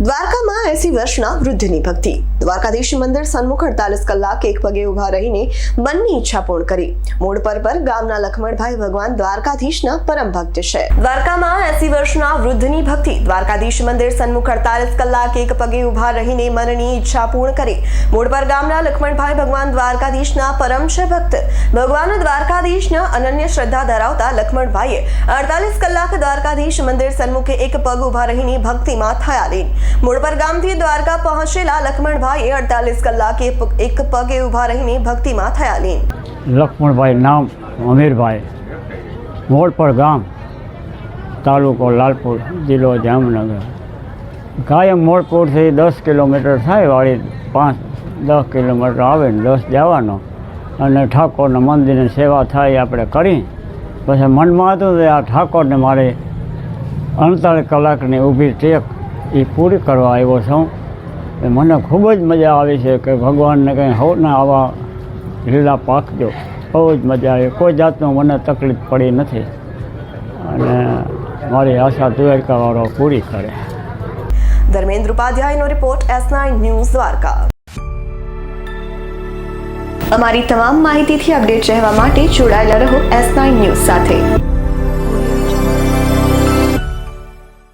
દ્વારકામાં 80 વર્ષના વૃદ્ધની ભક્તિ। દ્વારકાધીશ મંદિર સન્મુખ 48 કલાક એક પગે ઉભા રહીને મનની ઈચ્છા પૂર્ણ કરી। મોડ પર ગામના લખમણભાઈ ભગવાન દ્વારકાધીશના પરમ ભક્ત છે। દ્વારકામાં 80 વર્ષના વૃદ્ધની ભક્તિ। દ્વારકાધીશ મંદિર સન્મુખ 48 કલાક એક પગે ઉભા રહીને મનની ઈચ્છા પૂર્ણ કરી। મોડ પર ગામના લખમણભાઈ ભગવાન દ્વારકાધીશના પરમ છે ભક્ત। ભગવાન દ્વારકાધીશના અનન્ય શ્રદ્ધા ધરાવતા લખમણભાઈએ 48 કલાક દ્વારકાધીશ મંદિર સન્મુખે એક પગ ઉભા રહીને ભક્તિમાં થયા લીન। મોડપર ગામથી દ્વારકા પહોંચેલા લખમણભાઈએ 48 કલાક એક પગે ઉભા રહીને ભક્તિમાં થયા લીન। લક્ષ્મણભાઈ નામ અમીરભાઈ, મોડપર ગામ, તાલુકો લાલપુર, જિલ્લો જામનગર। કાયમ મોડપુરથી 10 કિલોમીટર થાય, વાળી 5-10 કિલોમીટર આવે ને 10 જવાનો, અને ઠાકોરના મંદિરની સેવા થાય આપણે કરી। પછી મનમાં હતું કે આ ઠાકોરને મારે 48 કલાકની ઊભી ટેક એ પૂરી કરવા આવ્યો છું। મને ખૂબ જ મજા આવી છે કે ભગવાનને કંઈ હવના આવા લીલા પાકજો, બહુ જ મજા આવી। કોઈ જાતનું મને તકલીફ પડી નથી અને મારી આશા દ્વારકાવાળો પૂરી કરે। ધર્મેન્દ્ર ઉપાધ્યાયનો રિપોર્ટ, S9 ન્યૂઝ, દ્વારકા। અમારી તમામ માહિતીથી અપડેટ રહેવા માટે જોડાયેલા રહો S9 ન્યૂઝ સાથે।